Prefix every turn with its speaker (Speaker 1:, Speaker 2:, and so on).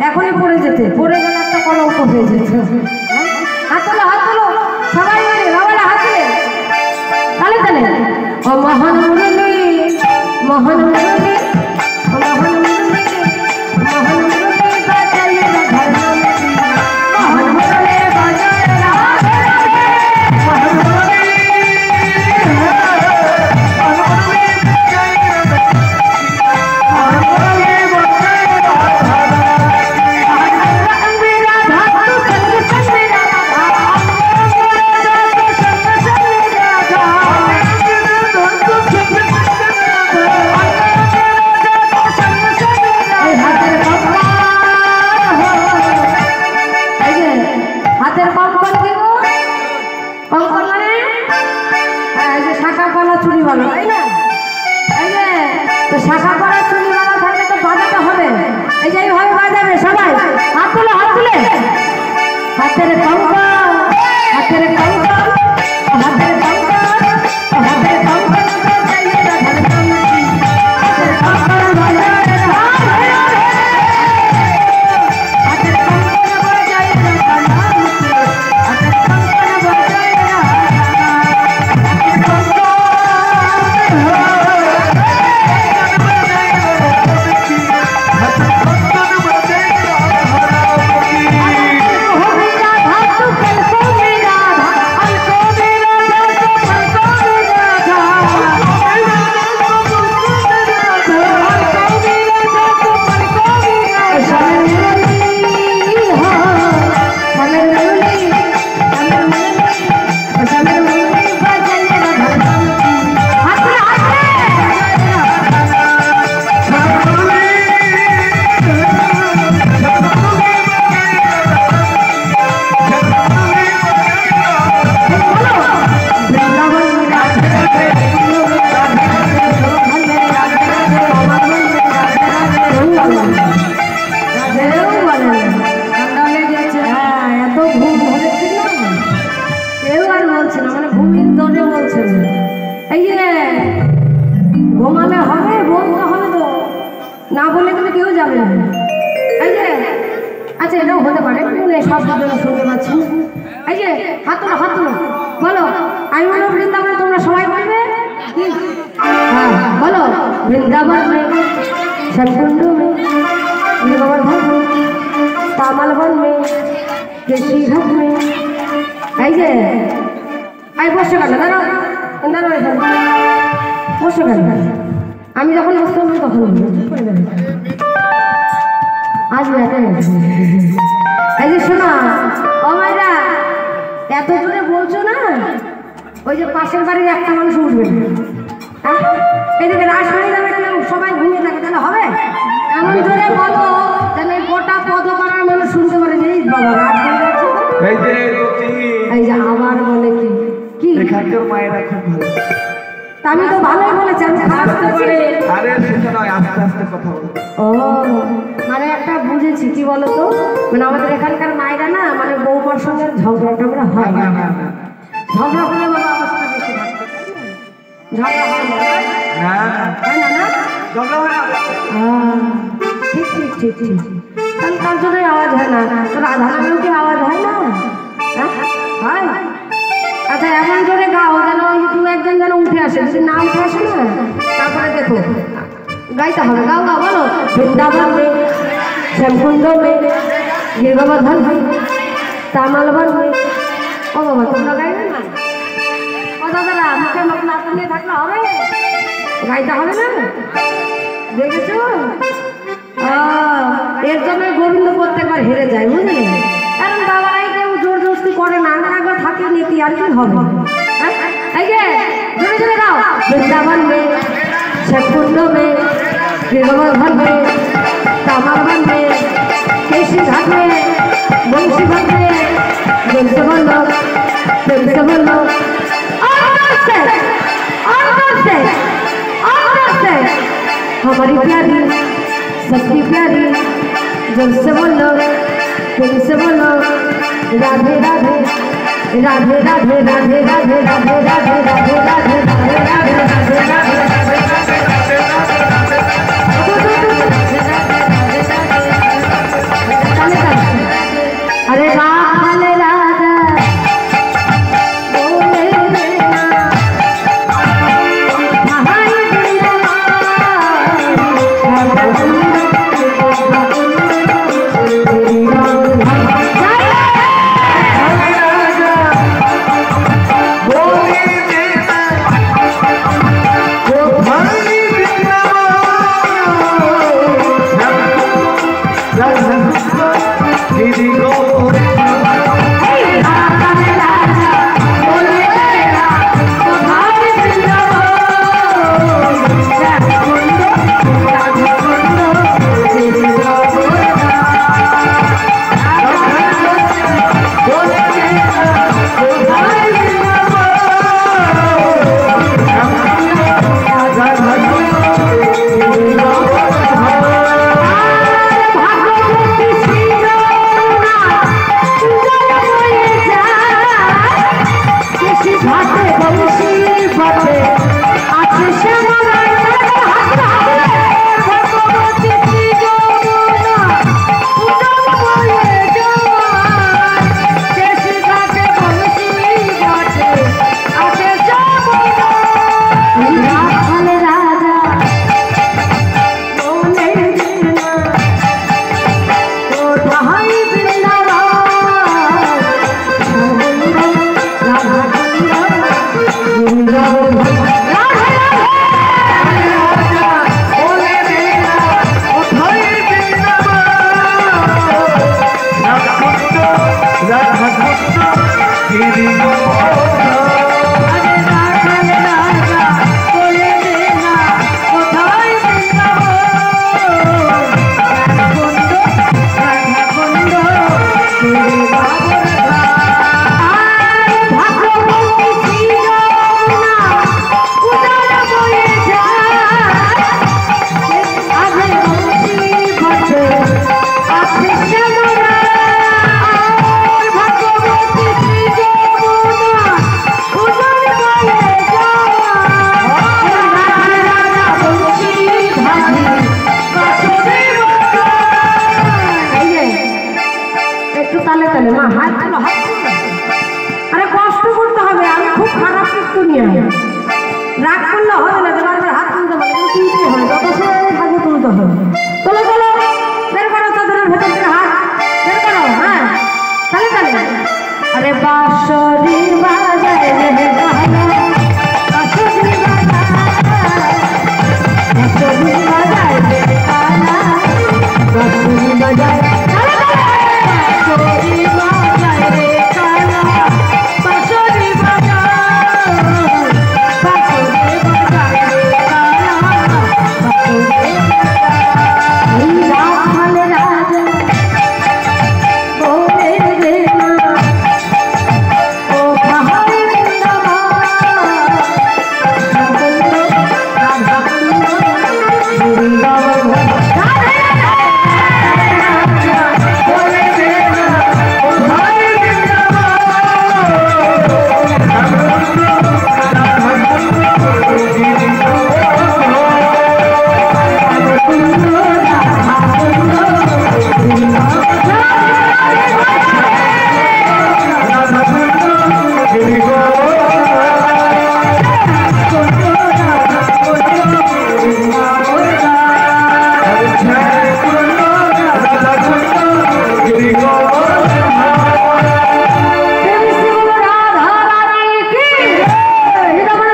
Speaker 1: এখনই পড়ে যেতে, পড়ে গেলে একটা কলঙ্ক হয়ে যেত। হাত তোলো, হাত তোলো সবাই মিলে, বাবারা হাত তুলে তালে তালে। ও মহান মুরলী, মহান মুরলী, ও মহান মুরলী, মহান মুরলী বাজাইয়ে রাধার নাম কি, মহান মুরলী বাজাইয়ে রাধে রাধে, মহান মুরলী, মহান মুরলী বাজাইয়ে রাধে, মহান মুরলী বাজাইয়ে হাতের কঙ্কন দিব। কঙ্কন মানে এই যে শাখা পলা চুড়ি বলো, তাই না? এই যে তো শাখা পলা চুড়ি বলা থাকলে তো বাজাতে হবে। এই যে এইভাবে বাজাবে সবাই, হাত তুলে, হাত তুলে। হাতের কঙ্কন, হাতের কঙ্কন, হাতের কঙ্কন, হাতের কঙ্কন বাজাইয়ে রাধার নাম কি, হাতের কঙ্কন বাজাইয়ে রাধে রাধে, হাতের কঙ্কন বাজাইয়ে রাধার নাম কি, হাতের কঙ্কন বাজাইয়ে রাধে ঘুমালে হবে, বলতে হবে তো, না বলে কিন্তু কেউ যাবে না। এই যে আচ্ছা এটাও হতে পারে, সব শব্দ শুনতে পাচ্ছি। এই যে হাত তোলো, হাত তোলো, বলো আমি বলো বৃন্দাবনে, তোমরা সবাই বলবে কি? হ্যাঁ বলো, বৃন্দাবন মে শ্যামকুণ্ড মে নীলবর্ধন মে তামালবন মে কেশীঘাট মে। এই যে এই বসে গেল, দাঁড়াও দাঁড়াও, বসে গেল। আমি যখন বসতাম তখন আজ এই যে শোনা, ও মায়েরা এত জোরে বলছো না, ওই যে পাশের বাড়ির একটা মানুষ উঠবে না। এদিকে রাজবাড়ি যাবে, কেউ সবাই ঘুমিয়ে থাকে, তাহলে হবে? এমন জোরে বলো যেন গোটা পদপাড়ার মানুষ শুনতে পারে যে এই বাবা রাজবাড়ি আছে। এই যে আবার বলে কি কি এখানকার মায়েরা খুব ভালো। আমি তো ভালোই বলেছি, আমি আস্তে করে, আরে সেটা নয়, আস্তে আস্তে কথা বলো। ও মানে একটা বুঝেছি, কি বলো তো, মানে আমাদের এখানকার মায়েরা না, মানে বৌমার সঙ্গে ঝগড়া টগড়া হয় না, ঝগড়া হলে বাবা অবস্থা বেশি হয়, ঝগড়া হয় না, হয় না, না ঝগড়া হয় না। ঠিক ঠিক ঠিক ঠিক, তাহলে তার জন্যই আওয়াজ হয় না। তো রাধা নামেও কি আওয়াজ হয় না? হয়। আচ্ছা এমন জোরে গাও যেন ওই দু একজন যেন উঠে আসে, যদি না উঠে আসে না তারপরে দেখো গাইতে হবে। গাও গাও, বলো বৃন্দাবন মে শ্যামকুণ্ড মে নীলবর্ধন মে তামালবন মে। ও বাবা তোমরা গাইবে না? ও দাদারা মুখে মুখ না নিয়ে থাকলে হবে? গাইতে হবে না? দেখেছো? এর জন্য গোবিন্দ প্রত্যেকবার হেরে যায়, বুঝলে? কারণ বাবারাই কেউ জোর জবরদস্তি করে না, একবার থাকে নীতি, আর কি হবে? এই যে জোরে জোরে গাও, বৃন্দাবন মে শ্যামকুণ্ড মে নীলবর্ধন মে তামালবন মে কেশীঘাট মে বংশীঘাট মে বলতে বললো বলতে বললো हमारी प्यारी सबकी प्यारी, जब से बोलो फिर से बोलो राधे राधे राधे राधे राधे राधे राधे राधे राधे राधे राधे राधे राधे রাগ করলে হবে না, বারবার হাত তুলতে হবে, তুলতে হবে, যত সময় থাকবে তুলতে হবে। তোলো তোলো, বের করো চাদরের ভেতর থেকে হাত বের করো। হ্যাঁ, তাহলে তাহলে আরে বাঁশরি বাজায় রে গানা, বাঁশরি বাজায় রে গানা, বাঁশরি বাজায়